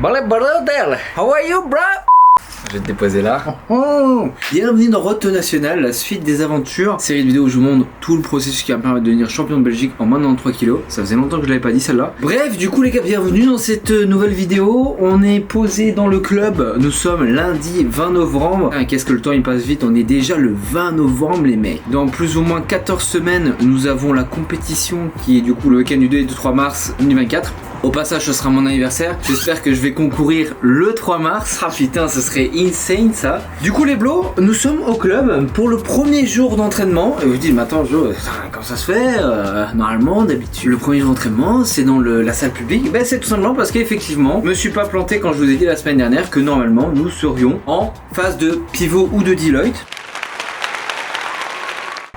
Brother, how are you, bro? Je vais te déposer là. Bienvenue dans Road to National, la suite des aventures. Série de vidéos où je vous montre tout le processus qui va me permettre de devenir champion de Belgique en moins de 93 kilos. Ça faisait longtemps que je l'avais pas dit celle-là. Bref, du coup les gars, bienvenue dans cette nouvelle vidéo. On est posé dans le club. Nous sommes lundi 20 novembre. Qu'est-ce que le temps il passe vite. On est déjà le 20 novembre les mecs. Dans plus ou moins 14 semaines, nous avons la compétition qui est du coup le week-end du 2 et du 3 mars 2024. Au passage, ce sera mon anniversaire. J'espère que je vais concourir le 3 mars. Ah putain, ce serait insane ça. Du coup les blos, nous sommes au club pour le premier jour d'entraînement. Et vous dites, mais attends Jo, comment ça se fait normalement, d'habitude, le premier jour d'entraînement, c'est dans la salle publique. Ben c'est tout simplement parce qu'effectivement, je me suis pas planté quand je vous ai dit la semaine dernière que normalement, nous serions en phase de pivot ou de Deloitte.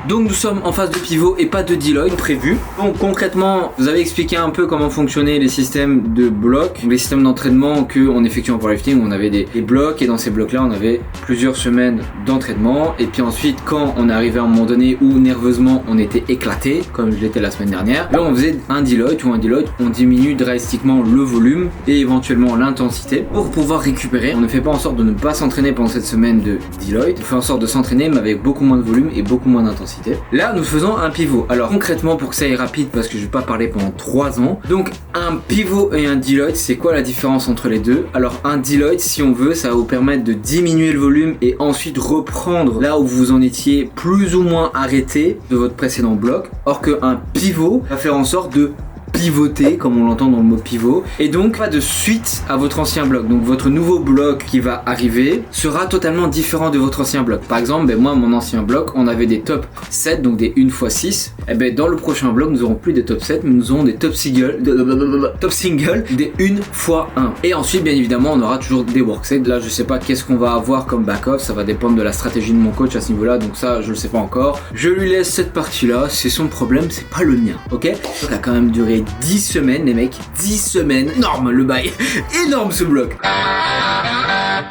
Donc nous sommes en phase de pivot et pas de Deloitte prévu. Donc concrètement, vous avez expliqué un peu comment fonctionnaient les systèmes de blocs, les systèmes d'entraînement qu'on effectue en powerlifting où on avait des blocs et dans ces blocs là on avait plusieurs semaines d'entraînement et puis ensuite quand on est arrivé à un moment donné où nerveusement on était éclaté comme je l'étais la semaine dernière, là on faisait un Deloitte ou un Deloitte, on diminue drastiquement le volume et éventuellement l'intensité pour pouvoir récupérer. On ne fait pas en sorte de ne pas s'entraîner pendant cette semaine de Deloitte, on fait en sorte de s'entraîner mais avec beaucoup moins de volume et beaucoup moins d'intensité. Là nous faisons un pivot. Alors concrètement pour que ça aille rapide parce que je vais pas parler pendant 3 ans. Donc un pivot et un Deloitte, c'est quoi la différence entre les deux? Alors un Deloitte, si on veut, ça va vous permettre de diminuer le volume et ensuite reprendre là où vous en étiez plus ou moins arrêté de votre précédent bloc. Or qu'un pivot va faire en sorte de pivoter comme on l'entend dans le mot pivot et donc pas de suite à votre ancien bloc. Donc votre nouveau bloc qui va arriver sera totalement différent de votre ancien bloc. Par exemple, moi mon ancien bloc on avait des top 7 donc des 1x6. Et ben dans le prochain bloc nous aurons plus des top 7 mais nous aurons des top single des 1x1. Et ensuite bien évidemment on aura toujours des worksets. Là je sais pas qu'est-ce qu'on va avoir comme backup, ça va dépendre de la stratégie de mon coach à ce niveau là, donc ça je le sais pas encore. Je lui laisse cette partie là, c'est son problème, c'est pas le mien, ok? Ça a quand même duré 10 semaines les mecs, 10 semaines, énorme le bail, énorme ce bloc.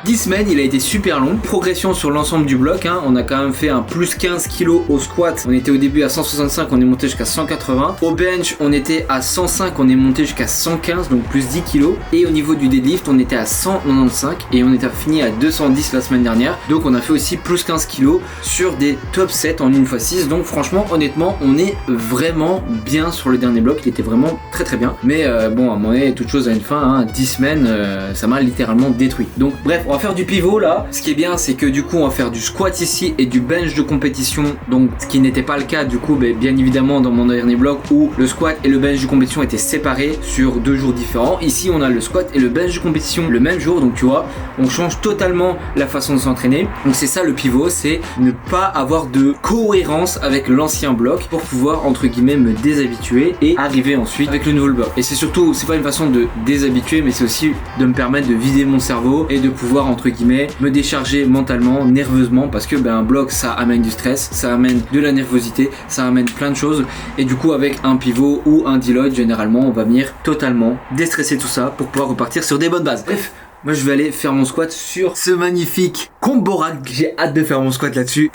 10 semaines, il a été super long, progression sur l'ensemble du bloc, hein. On a quand même fait un plus 15 kg au squat, on était au début à 165, on est monté jusqu'à 180, au bench on était à 105, on est monté jusqu'à 115, donc plus 10 kg, et au niveau du deadlift on était à 195 et on était fini à 210 la semaine dernière, donc on a fait aussi plus 15 kg sur des top 7 en 1x6, donc franchement honnêtement on est vraiment bien sur le dernier bloc, il était vraiment très très bien, mais bon à un moment donné toute chose a une fin, hein. 10 semaines ça m'a littéralement détruit. Donc bref, on va faire du pivot là. Ce qui est bien c'est que du coup on va faire du squat ici et du bench de compétition, donc ce qui n'était pas le cas du coup bien évidemment dans mon dernier bloc où le squat et le bench de compétition étaient séparés sur 2 jours différents. Ici on a le squat et le bench de compétition le même jour, donc tu vois on change totalement la façon de s'entraîner. Donc c'est ça le pivot, c'est ne pas avoir de cohérence avec l'ancien bloc pour pouvoir entre guillemets me déshabituer et arriver ensuite avec le nouveau bloc. Et c'est surtout, c'est pas une façon de déshabituer mais c'est aussi de me permettre de vider mon cerveau et de pouvoir entre guillemets me décharger mentalement, nerveusement, parce que un bloc ça amène du stress, ça amène de la nervosité, ça amène plein de choses et du coup avec un pivot ou un Deloitte généralement on va venir totalement déstresser tout ça pour pouvoir repartir sur des bonnes bases. Bref, moi je vais aller faire mon squat sur ce magnifique combo rack, j'ai hâte de faire mon squat là-dessus.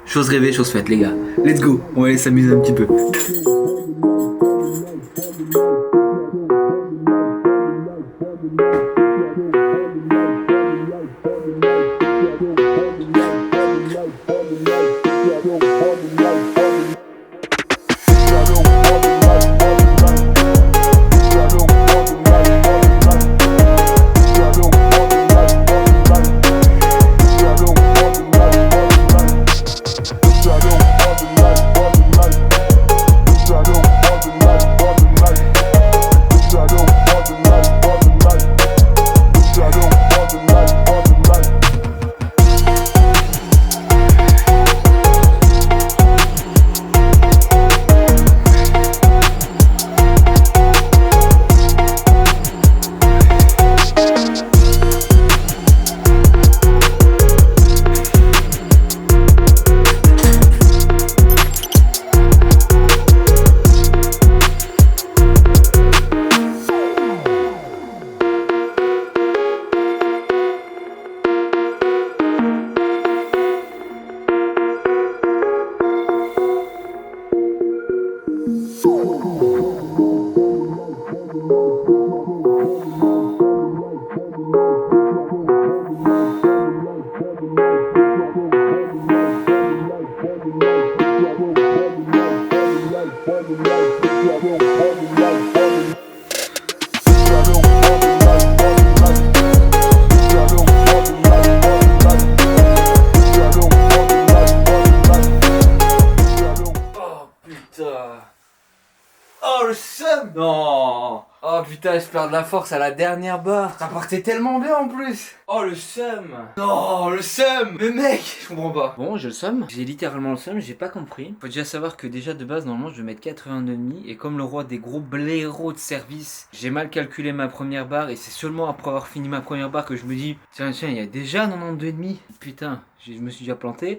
Chose rêvée, chose faite les gars, let's go, on va aller s'amuser un petit peu. putain, je perds de la force à la dernière barre. Ça partait tellement bien en plus. Oh le seum. Non, le seum. Mais mec, je comprends pas. Bon, j'ai le seum. J'ai littéralement le seum, j'ai pas compris. Faut déjà savoir que déjà de base, normalement, je vais mettre 82,5. Et comme le roi des gros blaireaux de service, j'ai mal calculé ma première barre. Et c'est seulement après avoir fini ma première barre que je me dis, tiens, il y a déjà 92,5. Putain, je me suis déjà planté.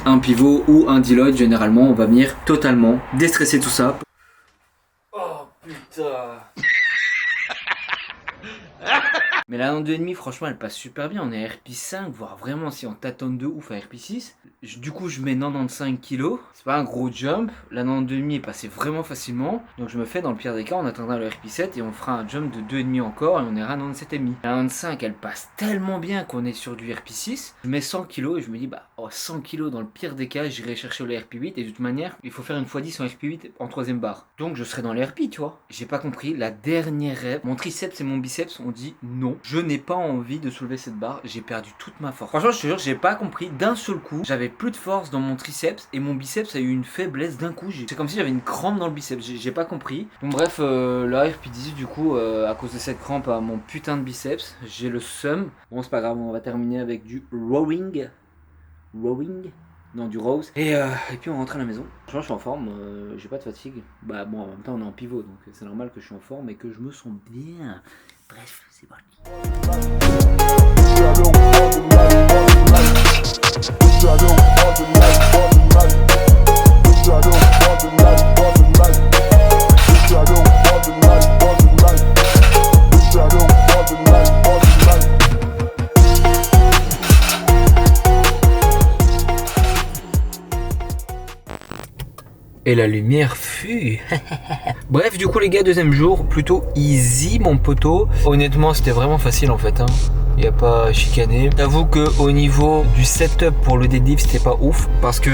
Un pivot ou un deload, généralement, on va venir totalement déstresser tout ça. Oh putain. Mais la 92,5, franchement, elle passe super bien. On est à RP5, voire vraiment si on tâtonne de ouf à RP6. Du coup, je mets 95 kg. C'est pas un gros jump. La 92,5 est passée vraiment facilement. Donc, je me fais dans le pire des cas, on attendra le RP7 et on fera un jump de 2,5 encore et on ira à 97,5. La 95, elle passe tellement bien qu'on est sur du RP6. Je mets 100 kg et je me dis, 100 kg dans le pire des cas, j'irai chercher le RP8. Et de toute manière, il faut faire une x10 en RP8 en troisième barre. Donc, je serai dans les RP, tu vois. J'ai pas compris. La dernière rep, mon triceps et mon biceps ont dit non. Je n'ai pas envie de soulever cette barre, j'ai perdu toute ma force. Franchement, je te jure, j'ai pas compris. D'un seul coup, j'avais plus de force dans mon triceps et mon biceps a eu une faiblesse d'un coup. C'est comme si j'avais une crampe dans le biceps, j'ai pas compris. Donc bref, la RP10 du coup, à cause de cette crampe à mon putain de biceps, j'ai le seum. Bon, c'est pas grave, on va terminer avec du rowing. Non, du rows. Et puis on rentre à la maison. Franchement, je suis en forme, j'ai pas de fatigue. Bah bon, en même temps, on est en pivot, donc c'est normal que je suis en forme et que je me sens bien. Bref, c'est parti. Et la lumière fut. Bref, du coup les gars, deuxième jour, plutôt easy mon poteau. Honnêtement, c'était vraiment facile en fait, hein. Il n'y a pas à chicaner. J'avoue que au niveau du setup pour le deadlift, c'était pas ouf parce que,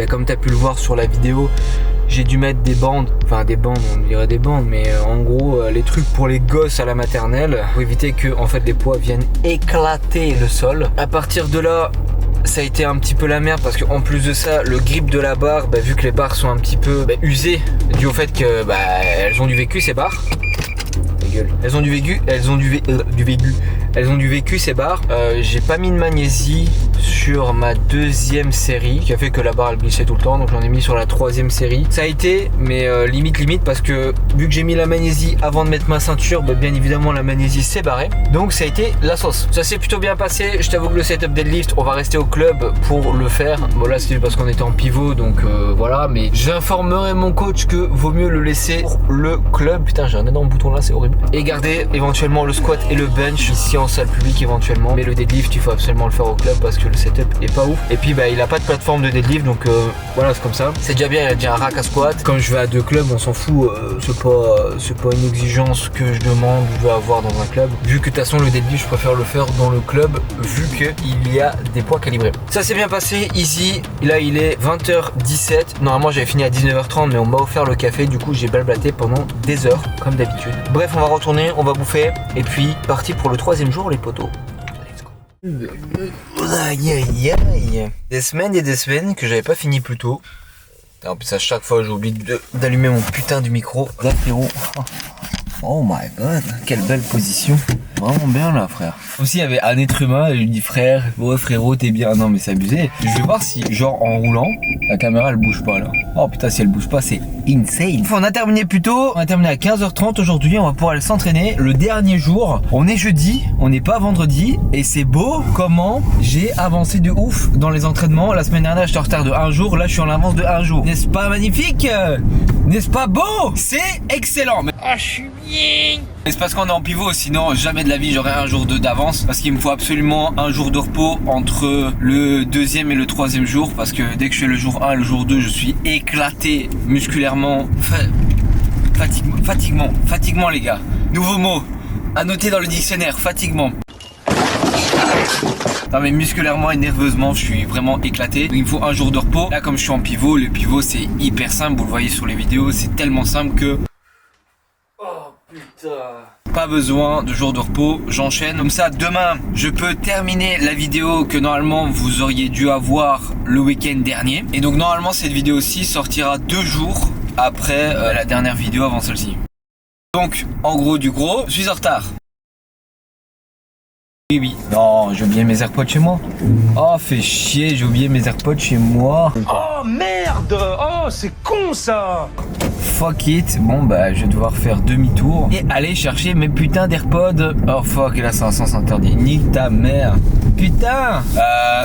comme tu as pu le voir sur la vidéo, j'ai dû mettre des bandes, enfin des bandes, on dirait des bandes, mais en gros les trucs pour les gosses à la maternelle pour éviter que en fait les poids viennent éclater le sol. À partir de là, ça a été un petit peu la merde parce qu'en plus de ça, le grip de la barre, vu que les barres sont un petit peu usées dû au fait que elles ont du vécu ces barres. Elles ont du vécu, elles ont du vécu ces barres. J'ai pas mis de magnésie sur ma deuxième série, qui a fait que la barre elle glissait tout le temps, donc j'en ai mis sur la troisième série. Ça a été, mais limite parce que vu que j'ai mis la magnésie avant de mettre ma ceinture, bien évidemment la magnésie s'est barrée. Donc ça a été la sauce. Ça s'est plutôt bien passé. Je t'avoue que le setup deadlift, on va rester au club pour le faire. Bon là c'était parce qu'on était en pivot, donc voilà. Mais j'informerai mon coach que vaut mieux le laisser pour le club. Putain, j'ai un énorme bouton là, c'est horrible. Et garder éventuellement le squat et le bench ici en salle publique éventuellement. Mais le deadlift, il faut absolument le faire au club parce que le setup est pas ouf. Et puis il a pas de plateforme de deadlift, donc voilà, c'est comme ça. C'est déjà bien, il a déjà un rack à squat. Comme je vais à deux clubs, on s'en fout. C'est pas une exigence que je demande, je veux avoir dans un club. Vu que de toute façon le deadlift, je préfère le faire dans le club vu qu'il y a des poids calibrés. Ça s'est bien passé, easy. Là il est 20h17. Normalement j'avais fini à 19h30, mais on m'a offert le café. Du coup j'ai balblaté pendant des heures comme d'habitude. Bref, on va retourner, on va bouffer et puis parti pour le troisième jour les potos. Des semaines et des semaines que j'avais pas fini plus tôt. En plus à chaque fois j'oublie d'allumer mon putain du micro. Là frérot. Oh my god, quelle belle position. Vraiment bien là frère. Comme s'il y avait un être humain et je lui dis frère, ouais frérot t'es bien. Non mais c'est abusé. Je vais voir si genre en roulant, la caméra elle bouge pas là. Oh putain, si elle bouge pas c'est insane. On a terminé plus tôt, on a terminé à 15h30 aujourd'hui, on va pouvoir aller s'entraîner. Le dernier jour, on est jeudi, on n'est pas vendredi. Et c'est beau comment j'ai avancé de ouf dans les entraînements. La semaine dernière j'étais en retard de 1 jour, là je suis en avance de 1 jour. N'est-ce pas magnifique? N'est-ce pas beau? C'est excellent. Ah je suis bien. C'est parce qu'on est en pivot, sinon jamais de la vie j'aurai un jour d'avance. Parce qu'il me faut absolument un jour de repos entre le deuxième et le troisième jour. Parce que dès que je fais le jour 1 et le jour 2, je suis éclaté musculairement. Fatiguement les gars. Nouveau mot à noter dans le dictionnaire, fatiguement. Non mais musculairement et nerveusement je suis vraiment éclaté. Donc il me faut un jour de repos. Là comme je suis en pivot, le pivot c'est hyper simple. Vous le voyez sur les vidéos, c'est tellement simple que... Oh putain. Pas besoin de jour de repos, j'enchaîne. Comme ça demain je peux terminer la vidéo que normalement vous auriez dû avoir le week-end dernier. Et donc normalement cette vidéo-ci sortira 2 jours après la dernière vidéo avant celle-ci. Donc, en gros du gros, je suis en retard. Oui. Non, j'ai oublié mes AirPods chez moi. Oh, fait chier, j'ai oublié mes AirPods chez moi. Oh merde! Oh, c'est con ça! Fuck it. Bon, bah, je vais devoir faire demi-tour et aller chercher mes putains d'AirPods. Oh fuck, et là, c'est un sens interdit. Nique ta mère. Putain!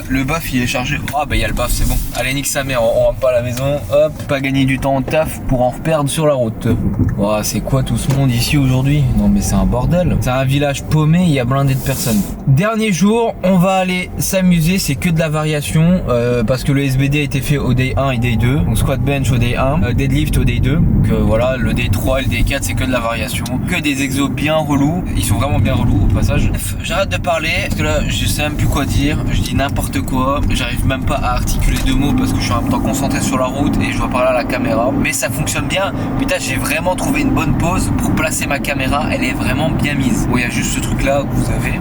Le baf, il est chargé. Oh, bah, il y a le baf, c'est bon. Allez, nique sa mère, on rentre pas à la maison. Hop, pas gagner du temps au taf pour en reperdre sur la route. Oh, c'est quoi tout ce monde ici aujourd'hui? Non, mais c'est un bordel. C'est un village paumé, il y a blindé de personnes. Dernier jour, on va aller s'amuser, c'est que de la variation parce que le SBD a été fait au day 1 et day 2, donc squat bench au day 1, deadlift au day 2, donc voilà, le day 3 et le day 4 c'est que de la variation, que des exos bien relous, ils sont vraiment bien relous au passage. Bref, j'arrête de parler parce que là je sais même plus quoi dire, je dis n'importe quoi, j'arrive même pas à articuler deux mots parce que je suis en même temps concentré sur la route et je dois parler à la caméra, mais ça fonctionne bien. Putain, j'ai vraiment trouvé une bonne pose pour placer ma caméra, elle est vraiment bien mise. Bon, il y a juste ce truc là que vous avez,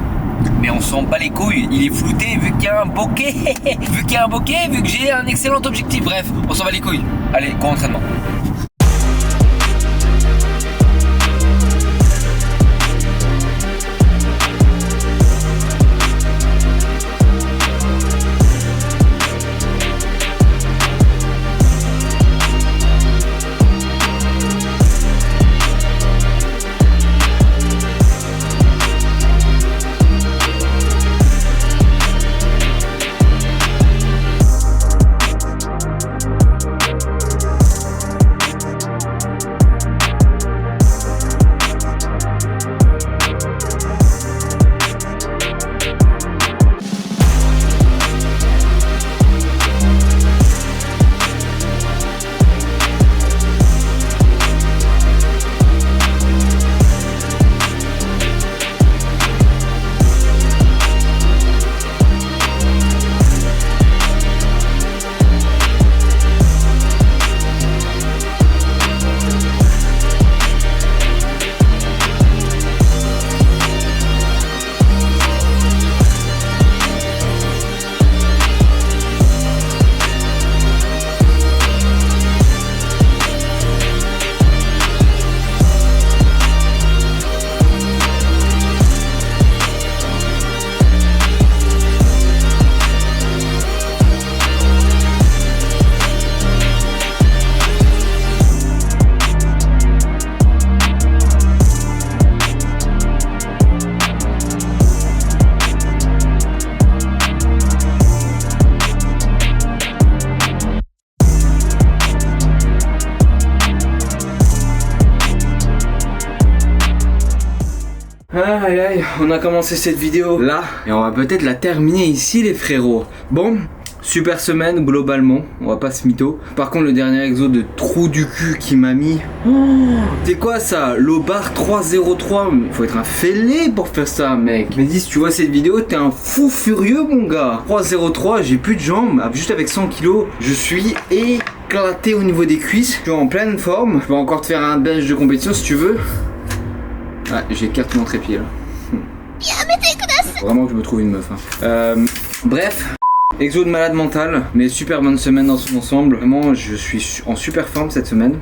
mais on s'en bat les couilles, il est flouté vu qu'il y a un bokeh. Vu qu'il y a un bokeh, vu que j'ai un excellent objectif. Bref, on s'en bat les couilles. Allez, gros entraînement. Aïe aïe, on a commencé cette vidéo là et on va peut-être la terminer ici les frérots. Bon, super semaine globalement, on va pas se mytho. Par contre le dernier exo de trou du cul qui m'a mis... c'est quoi ça? Low bar 303, faut être un fêlé pour faire ça mec. Mais dis, si tu vois cette vidéo, t'es un fou furieux mon gars. 303, j'ai plus de jambes, juste avec 100 kilos, je suis éclaté au niveau des cuisses. Je suis en pleine forme, je peux encore te faire un bench de compétition si tu veux. Ah, j'ai carte mon trépied là. Faut vraiment que je me trouve une meuf. Bref, exo de malade mental, mais super bonne semaine dans son ensemble. Vraiment, je suis en super forme cette semaine.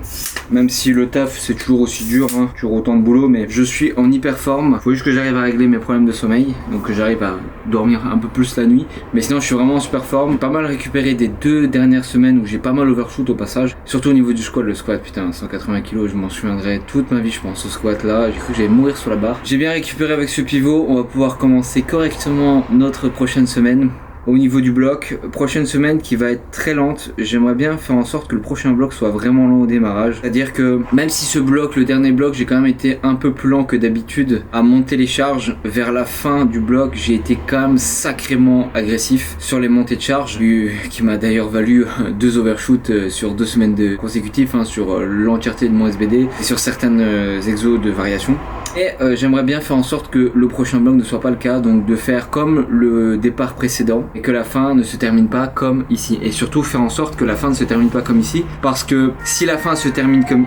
Même si le taf c'est toujours aussi dur, hein, toujours autant de boulot, mais je suis en hyper forme. Faut juste que j'arrive à régler mes problèmes de sommeil, donc que j'arrive à dormir un peu plus la nuit. Mais sinon, je suis vraiment en super forme. Pas mal récupéré des 2 dernières semaines où j'ai pas mal overshoot au passage. Surtout au niveau du squat, le squat, putain, 180 kg, je m'en souviendrai toute ma vie, je pense, ce squat là. J'ai cru que j'allais mourir sur la barre. J'ai bien récupéré avec ce pivot, on va pouvoir commencer correctement notre prochaine semaine. Au niveau du bloc, prochaine semaine qui va être très lente, j'aimerais bien faire en sorte que le prochain bloc soit vraiment lent au démarrage. C'est-à-dire que même si ce bloc, le dernier bloc, j'ai quand même été un peu plus lent que d'habitude à monter les charges, vers la fin du bloc, j'ai été quand même sacrément agressif sur les montées de charges, qui m'a d'ailleurs valu 2 overshoots sur 2 semaines consécutives, hein, sur l'entièreté de mon SBD et sur certaines exos de variation. Et j'aimerais bien faire en sorte que le prochain bloc ne soit pas le cas, donc de faire comme le départ précédent et que la fin ne se termine pas comme ici. Et surtout faire en sorte que la fin ne se termine pas comme ici, parce que si la fin se termine comme...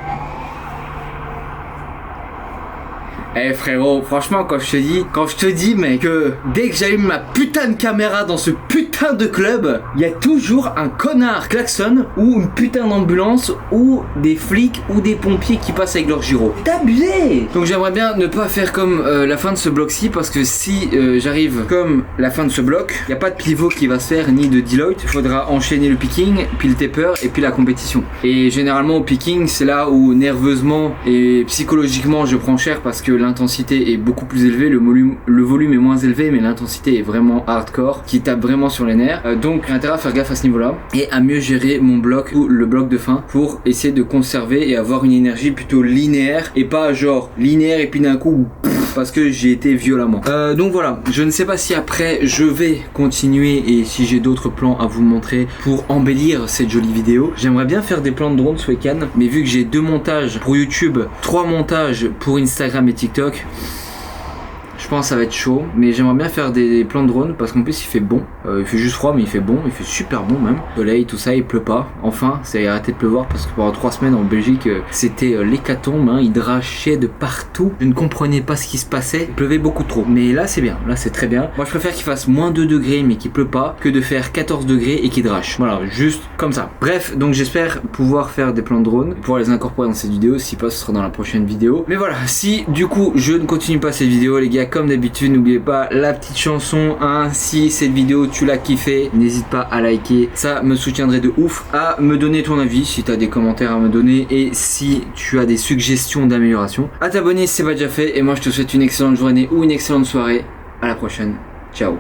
Eh frérot, franchement quand je te dis mec, que dès que j'allume ma putain de caméra dans ce putain de club, il y a toujours un connard klaxon ou une putain d'ambulance ou des flics ou des pompiers qui passent avec leur gyro. T'as abusé. Donc j'aimerais bien ne pas faire comme la fin de ce bloc-ci, parce que si j'arrive comme la fin de ce bloc, il n'y a pas de pivot qui va se faire ni de Deloitte. Il faudra enchaîner le picking, puis le taper et puis la compétition. Et généralement au picking, c'est là où nerveusement et psychologiquement je prends cher, parce que l'intensité est beaucoup plus élevée, le volume est moins élevé, mais l'intensité est vraiment hardcore, qui tape vraiment sur les nerfs. Donc j'ai intérêt à faire gaffe à ce niveau-là et à mieux gérer mon bloc ou le bloc de fin pour essayer de conserver et avoir une énergie plutôt linéaire et pas genre linéaire et puis d'un coup parce que j'ai été violemment. Donc voilà, je ne sais pas si après je vais continuer et si j'ai d'autres plans à vous montrer pour embellir cette jolie vidéo. J'aimerais bien faire des plans de drone ce week-end, mais vu que j'ai 2 montages pour YouTube, 3 montages pour Instagram et TikTok, je pense que ça va être chaud, mais j'aimerais bien faire des plans de drone parce qu'en plus il fait bon, il fait juste froid mais il fait bon, il fait super bon même. Soleil, tout ça, il pleut pas. Enfin, ça a arrêté de pleuvoir parce que pendant 3 semaines en Belgique c'était l'hécatombe, hein, il drachait de partout. Je ne comprenais pas ce qui se passait, il pleuvait beaucoup trop. Mais là c'est bien, là c'est très bien. Moi je préfère qu'il fasse moins 2 degrés mais qu'il pleut pas que de faire 14 degrés et qu'il drache. Voilà, juste comme ça. Bref, donc j'espère pouvoir faire des plans de drone, pouvoir les incorporer dans cette vidéo. Si pas, ce sera dans la prochaine vidéo. Mais voilà, si du coup je ne continue pas cette vidéo les gars, comme d'habitude, n'oubliez pas la petite chanson, hein. Si cette vidéo tu l'as kiffé, n'hésite pas à liker, ça me soutiendrait de ouf. À me donner ton avis si tu as des commentaires à me donner et si tu as des suggestions d'amélioration. À t'abonner si c'est pas déjà fait, et moi je te souhaite une excellente journée ou une excellente soirée. À la prochaine, ciao.